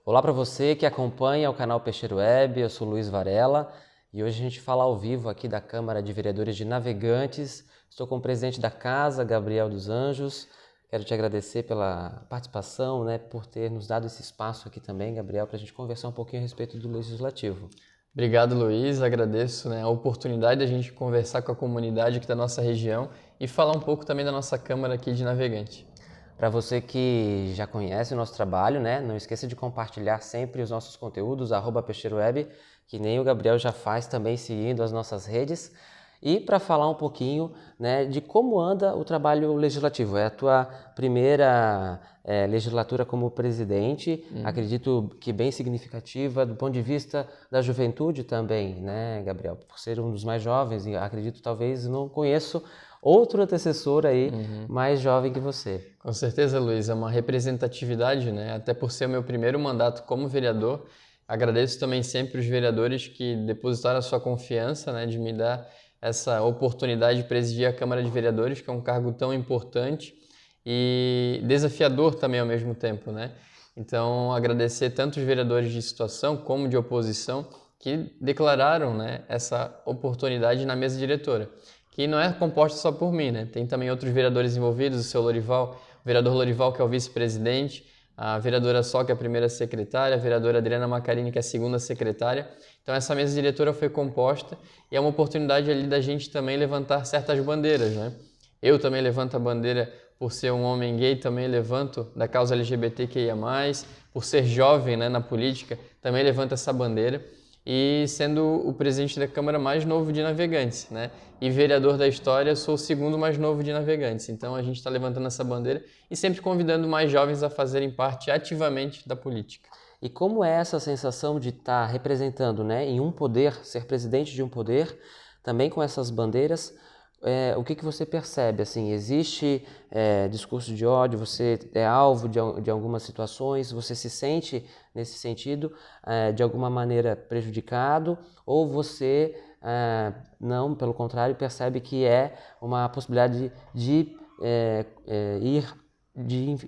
Olá para você que acompanha o canal Peixeiro Web, eu sou Luiz Varela e hoje a gente fala ao vivo aqui da Câmara de Vereadores de Navegantes. Estou com o presidente da casa, Gabriel dos Anjos. Quero te agradecer pela participação, por ter nos dado esse espaço aqui também, Gabriel, para a gente conversar um pouquinho a respeito do Legislativo. Obrigado, Luiz. Agradeço, a oportunidade de a gente conversar com a comunidade aqui da nossa região e falar um pouco também da nossa Câmara aqui de Navegante. Para você que já conhece o nosso trabalho, não esqueça de compartilhar sempre os nossos conteúdos, @peixeiroweb, que nem o Gabriel já faz também seguindo as nossas redes. E para falar um pouquinho de como anda o trabalho legislativo. É a tua primeira legislatura como presidente, acredito que bem significativa do ponto de vista da juventude também, Gabriel? Por ser um dos mais jovens, e acredito talvez não conheço outro antecessor aí mais jovem que você. Com certeza, Luiz, é uma representatividade, até por ser o meu primeiro mandato como vereador. Agradeço também sempre os vereadores que depositaram a sua confiança, de me dar essa oportunidade de presidir a Câmara de Vereadores, que é um cargo tão importante e desafiador também ao mesmo tempo, Então, agradecer tanto os vereadores de situação como de oposição que declararam, essa oportunidade na mesa diretora, que não é composta só por mim, Tem também outros vereadores envolvidos, o seu Lorival, o vereador Lorival, que é o vice-presidente, a vereadora Só, que é a primeira secretária, a vereadora Adriana Macarini, que é a segunda secretária. Então essa mesa diretora foi composta e é uma oportunidade ali da gente também levantar certas bandeiras, Eu também levanto a bandeira por ser um homem gay, também levanto da causa LGBTQIA+, por ser jovem, na política, também levanto essa bandeira. E sendo o presidente da Câmara mais novo de Navegantes, E vereador da história, sou o segundo mais novo de Navegantes. Então a gente está levantando essa bandeira e sempre convidando mais jovens a fazerem parte ativamente da política. E como é essa sensação de estar representando, em um poder, ser presidente de um poder, também com essas bandeiras? O que você percebe? Assim, existe discurso de ódio? Você é alvo de algumas situações? Você se sente, nesse sentido, de alguma maneira prejudicado? Ou você, não, pelo contrário, percebe que é uma possibilidade de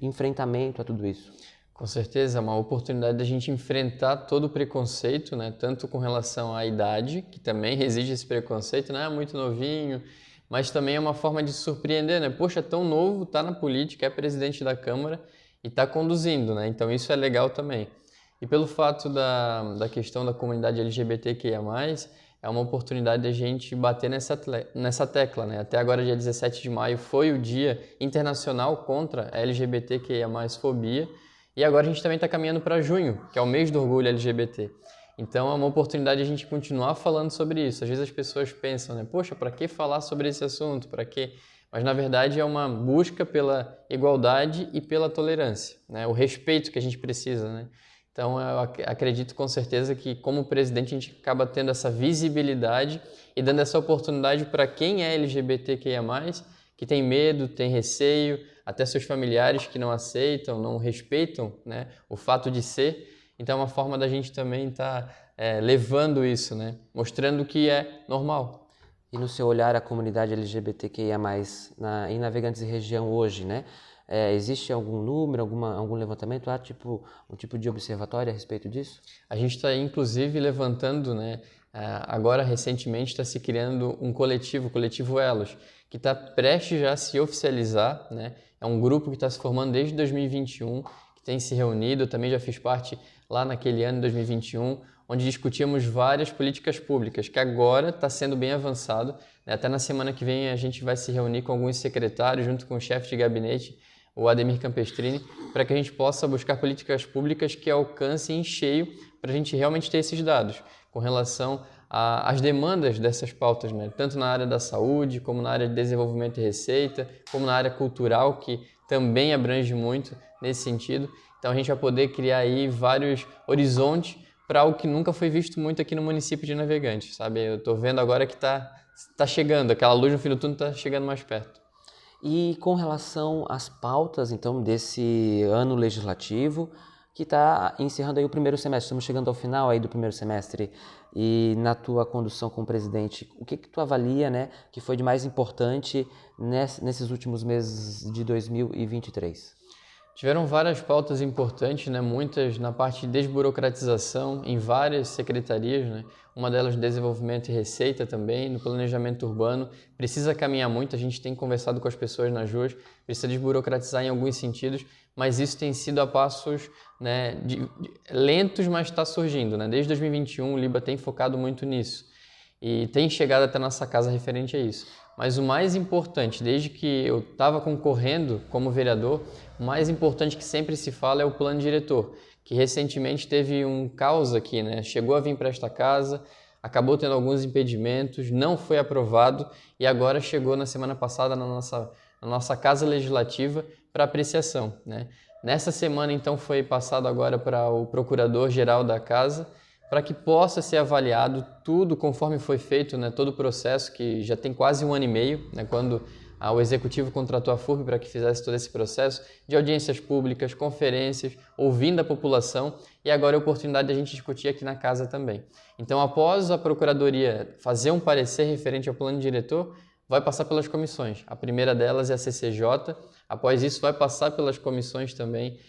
enfrentamento a tudo isso? Com certeza, é uma oportunidade da gente enfrentar todo o preconceito, Tanto com relação à idade, que também exige esse preconceito, é muito novinho, mas também é uma forma de surpreender, Poxa, é tão novo, tá na política, é presidente da Câmara e tá conduzindo, Então isso é legal também. E pelo fato da questão da comunidade LGBTQIA+, é uma oportunidade da gente bater nessa tecla, Até agora, dia 17 de maio, foi o Dia Internacional contra a LGBTQIA+, fobia, e agora a gente também está caminhando para junho, que é o mês do orgulho LGBT. Então é uma oportunidade de a gente continuar falando sobre isso. Às vezes as pessoas pensam, Poxa, para que falar sobre esse assunto? Para quê? Mas na verdade é uma busca pela igualdade e pela tolerância, O respeito que a gente precisa, Então eu acredito com certeza que como presidente a gente acaba tendo essa visibilidade e dando essa oportunidade para quem é LGBTQIA+, que tem medo, tem receio, até seus familiares que não aceitam, não respeitam, o fato de ser. Então é uma forma da gente também estar levando isso, mostrando que é normal. E no seu olhar, a comunidade LGBTQIA+, em Navegantes e região hoje, existe algum número, algum levantamento, um tipo de observatório a respeito disso? A gente está, inclusive, levantando, agora recentemente está se criando um coletivo, o Coletivo Elos, que está prestes já a se oficializar, É um grupo que está se formando desde 2021, que tem se reunido, eu também já fiz parte lá naquele ano de 2021, onde discutíamos várias políticas públicas, que agora está sendo bem avançado, Até na semana que vem a gente vai se reunir com alguns secretários, junto com o chefe de gabinete, o Ademir Campestrini, para que a gente possa buscar políticas públicas que alcancem em cheio para a gente realmente ter esses dados com relação às demandas dessas pautas, Tanto na área da saúde, como na área de desenvolvimento e receita, como na área cultural, que também abrange muito nesse sentido. Então a gente vai poder criar aí vários horizontes para algo que nunca foi visto muito aqui no município de Navegantes, sabe? Eu estou vendo agora que está chegando, aquela luz no fim do túnel está chegando mais perto. E com relação às pautas, então, desse ano legislativo, que está encerrando aí o primeiro semestre, estamos chegando ao final aí do primeiro semestre, e na tua condução como presidente, o que tu avalia, que foi de mais importante nesses últimos meses de 2023? Tiveram várias pautas importantes, né? Muitas na parte de desburocratização em várias secretarias, né? Uma delas desenvolvimento e receita também, no planejamento urbano. Precisa caminhar muito, a gente tem conversado com as pessoas nas ruas, precisa desburocratizar em alguns sentidos, mas isso tem sido a passos, né, lentos, mas está surgindo, né? Desde 2021 o Liba tem focado muito nisso e tem chegado até nossa casa referente a isso. Mas o mais importante, desde que eu estava concorrendo como vereador, o mais importante que sempre se fala é o plano diretor, que recentemente teve um caos aqui, né? Chegou a vir para esta casa, acabou tendo alguns impedimentos, não foi aprovado e agora chegou na semana passada na nossa Casa Legislativa para apreciação, né? Nessa semana, então, foi passado agora para o Procurador-Geral da Casa, para que possa ser avaliado tudo conforme foi feito, né, todo o processo, que já tem quase 1 ano e meio, né, quando o Executivo contratou a FURB para que fizesse todo esse processo de audiências públicas, conferências, ouvindo a população, e agora é a oportunidade de a gente discutir aqui na casa também. Então, após a Procuradoria fazer um parecer referente ao plano diretor, vai passar pelas comissões. A primeira delas é a CCJ, após isso vai passar pelas comissões também,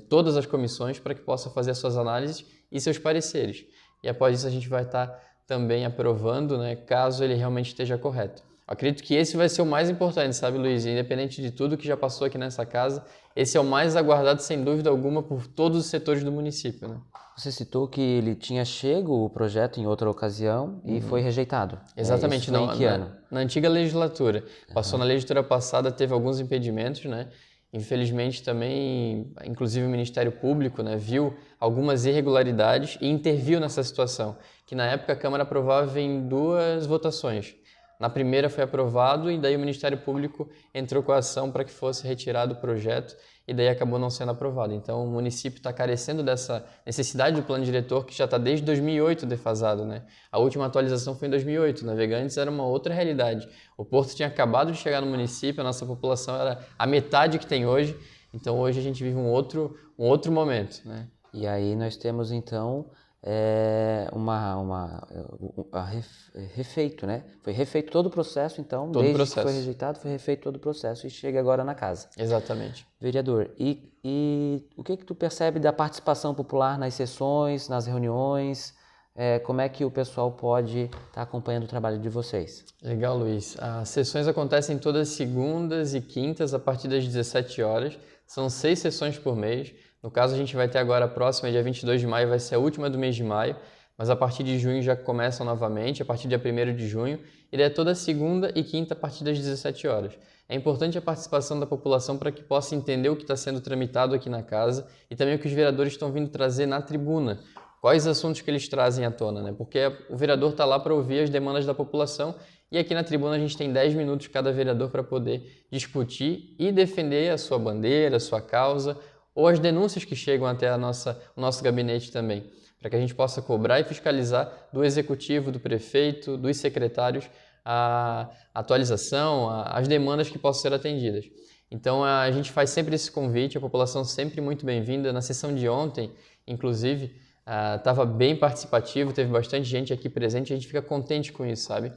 todas as comissões, para que possa fazer as suas análises e seus pareceres. E após isso a gente vai estar também aprovando, né, caso ele realmente esteja correto. Eu acredito que esse vai ser o mais importante, sabe, Luiz? Independente de tudo que já passou aqui nessa casa, esse é o mais aguardado, sem dúvida alguma, por todos os setores do município, né? Você citou que ele tinha chego o projeto em outra ocasião e foi rejeitado. Exatamente, Isso foi em que ano? Na antiga legislatura. Passou na legislatura passada, teve alguns impedimentos, né? Infelizmente também, inclusive o Ministério Público, né, viu algumas irregularidades e interviu nessa situação, que na época a Câmara aprovava em 2 votações. Na primeira foi aprovado e daí o Ministério Público entrou com a ação para que fosse retirado o projeto e daí acabou não sendo aprovado. Então o município está carecendo dessa necessidade do plano diretor que já está desde 2008 defasado, né? A última atualização foi em 2008, Navegantes era uma outra realidade. O porto tinha acabado de chegar no município, a nossa população era a metade que tem hoje, então hoje a gente vive um outro momento, né? E aí nós temos então refeito, né? Foi refeito todo o processo, então, Todo desde processo. que foi rejeitado, foi refeito todo o processo e chega agora na casa. Exatamente. Vereador, e o que tu percebe da participação popular nas sessões, nas reuniões? Como é que o pessoal pode estar acompanhando o trabalho de vocês? Legal, Luiz. As sessões acontecem todas segundas e quintas a partir das 17 horas. São 6 sessões por mês. No caso, a gente vai ter agora a próxima, dia 22 de maio, vai ser a última do mês de maio, mas a partir de junho já começam novamente, a partir do dia 1º de junho, e daí é toda segunda e quinta a partir das 17 horas. É importante a participação da população para que possa entender o que está sendo tramitado aqui na casa e também o que os vereadores estão vindo trazer na tribuna. Quais assuntos que eles trazem à tona, né? Porque o vereador está lá para ouvir as demandas da população e aqui na tribuna a gente tem 10 minutos cada vereador para poder discutir e defender a sua bandeira, a sua causa, ou as denúncias que chegam até o nosso gabinete também, para que a gente possa cobrar e fiscalizar do executivo, do prefeito, dos secretários, a atualização, as demandas que possam ser atendidas. Então a gente faz sempre esse convite, a população sempre muito bem-vinda. Na sessão de ontem, inclusive, estava bem participativo, teve bastante gente aqui presente, a gente fica contente com isso, sabe?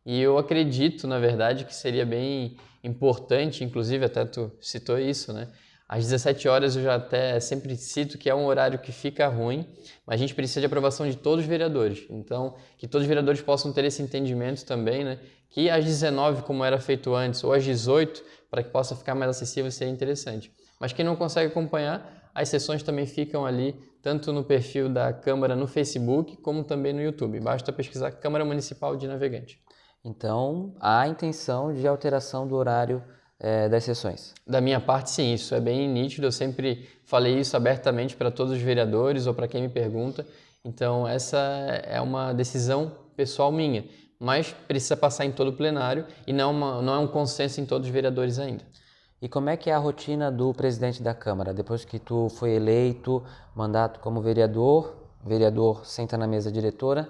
E eu acredito, na verdade, que seria bem importante, inclusive até tu citou isso, né? Às 17 horas eu já até sempre cito que é um horário que fica ruim, mas a gente precisa de aprovação de todos os vereadores. Então, que todos os vereadores possam ter esse entendimento também, né? Que às 19, como era feito antes, ou às 18, para que possa ficar mais acessível, seria interessante. Mas quem não consegue acompanhar, as sessões também ficam ali, tanto no perfil da Câmara no Facebook, como também no YouTube. Basta pesquisar Câmara Municipal de Navegante. Então, há intenção de alteração do horário das sessões? Da minha parte, sim, isso é bem nítido. Eu sempre falei isso abertamente para todos os vereadores ou para quem me pergunta. Então, essa é uma decisão pessoal minha, mas precisa passar em todo o plenário e não é um consenso em todos os vereadores ainda. E como é que é a rotina do presidente da Câmara? Depois que tu foi eleito, mandato como vereador, o vereador senta na mesa diretora,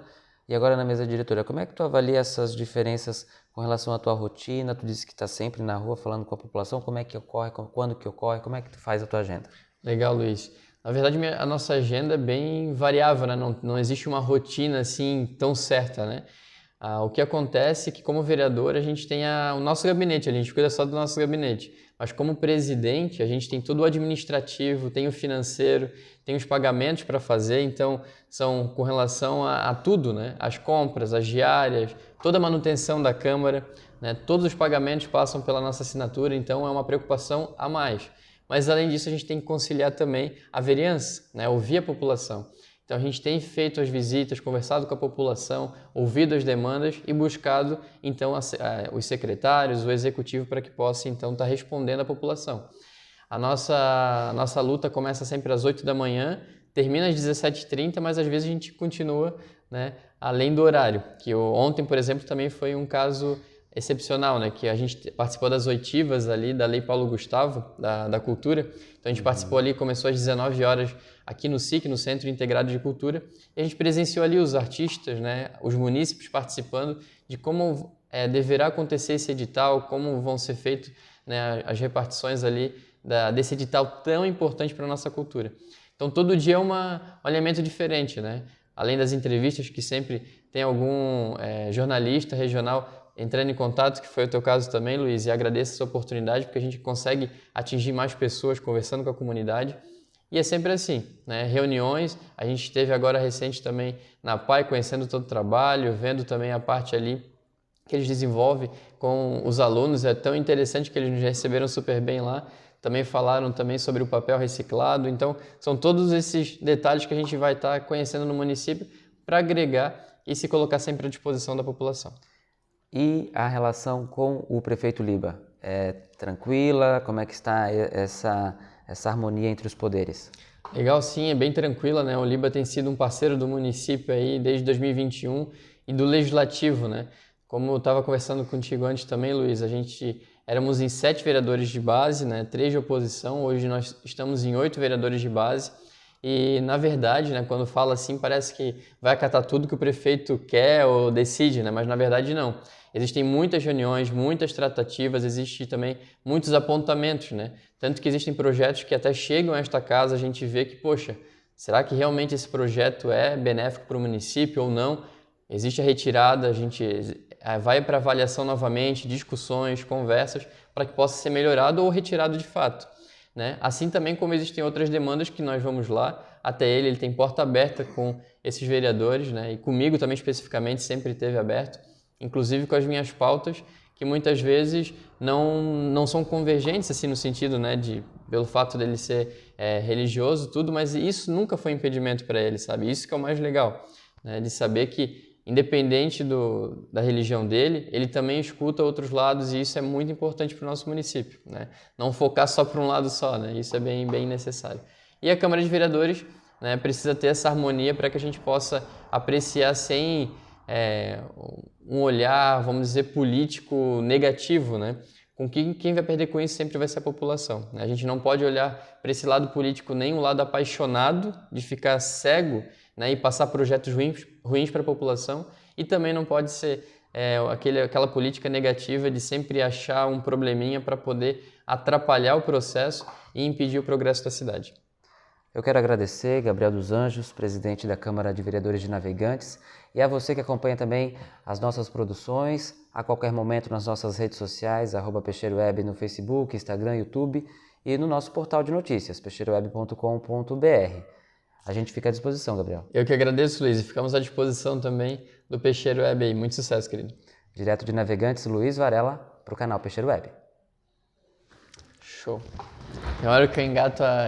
e agora na mesa diretora, como é que tu avalia essas diferenças com relação à tua rotina? Tu disse que está sempre na rua falando com a população, como é que ocorre, quando que ocorre, como é que tu faz a tua agenda? Legal, Luiz. Na verdade, a nossa agenda é bem variável, né? Não existe uma rotina assim tão certa, né? O que acontece é que, como vereador, a gente tem o nosso gabinete, a gente cuida só do nosso gabinete. Mas como presidente, a gente tem tudo o administrativo, tem o financeiro, tem os pagamentos para fazer, então são com relação a tudo, né? As compras, as diárias, toda a manutenção da Câmara, né? Todos os pagamentos passam pela nossa assinatura, então é uma preocupação a mais. Mas além disso, a gente tem que conciliar também a vereança, né? Ouvir a população. Então a gente tem feito as visitas, conversado com a população, ouvido as demandas e buscado então os secretários, o executivo para que possa então estar respondendo à população. A nossa luta começa sempre às 8 da manhã, termina às 17h30, mas às vezes a gente continua, né, além do horário. Ontem, por exemplo, também foi um caso excepcional, né, que a gente participou das oitivas ali da Lei Paulo Gustavo, da Cultura. Então a gente participou ali, começou às 19 horas aqui no SIC, no Centro Integrado de Cultura, e a gente presenciou ali os artistas, né, os munícipes participando de como deverá acontecer esse edital, como vão ser feitas, né, as repartições ali desse edital tão importante para a nossa cultura. Então todo dia é um elemento diferente, né? Além das entrevistas que sempre tem algum jornalista regional entrando em contato, que foi o teu caso também, Luiz, e agradeço essa oportunidade porque a gente consegue atingir mais pessoas conversando com a comunidade. E é sempre assim, né? Reuniões, a gente esteve agora recente também na PAI, conhecendo todo o trabalho, vendo também a parte ali que eles desenvolvem com os alunos, é tão interessante que eles nos receberam super bem lá. Também falaram também sobre o papel reciclado, então são todos esses detalhes que a gente vai estar conhecendo no município para agregar e se colocar sempre à disposição da população. E a relação com o prefeito Liba? É tranquila? Como é que está essa harmonia entre os poderes? Legal, sim, é bem tranquila, né? O Liba tem sido um parceiro do município aí desde 2021 e do Legislativo, né? Como eu estava conversando contigo antes também, Luiz, éramos em 7 vereadores de base, né? 3 de oposição, hoje nós estamos em 8 vereadores de base e, na verdade, né, quando fala assim, parece que vai acatar tudo que o prefeito quer ou decide, né? Mas na verdade não. Existem muitas reuniões, muitas tratativas, existem também muitos apontamentos, né? Tanto que existem projetos que até chegam a esta casa, a gente vê que, poxa, será que realmente esse projeto é benéfico para o município ou não? Existe a retirada, a gente vai para avaliação novamente, discussões, conversas, para que possa ser melhorado ou retirado de fato, né? Assim também como existem outras demandas que nós vamos lá até ele tem porta aberta com esses vereadores, né? E comigo também especificamente sempre teve aberto, inclusive com as minhas pautas, que muitas vezes não são convergentes assim no sentido, né, pelo fato dele ser religioso, tudo, mas isso nunca foi impedimento para ele, sabe? Isso que é o mais legal, né, de saber que independente da religião dele, ele também escuta outros lados e isso é muito importante para o nosso município, né? Não focar só para um lado só, né? Isso é bem, bem necessário. E a Câmara de Vereadores, né, precisa ter essa harmonia para que a gente possa apreciar sem um olhar, vamos dizer, político negativo, né? Quem vai perder com isso sempre vai ser a população, né? A gente não pode olhar para esse lado político nem um lado apaixonado de ficar cego, né, e passar projetos ruins para a população, e também não pode ser aquela política negativa de sempre achar um probleminha para poder atrapalhar o processo e impedir o progresso da cidade. Eu quero agradecer Gabriel dos Anjos, presidente da Câmara de Vereadores de Navegantes, e a você que acompanha também as nossas produções, a qualquer momento nas nossas redes sociais, @peixeiroweb no Facebook, Instagram, YouTube e no nosso portal de notícias, peixeiroweb.com.br. A gente fica à disposição, Gabriel. Eu que agradeço, Luiz, e ficamos à disposição também do Peixeiro Web aí. Muito sucesso, querido. Direto de Navegantes, Luiz Varela, para o canal Peixeiro Web. Show. É hora que eu engato a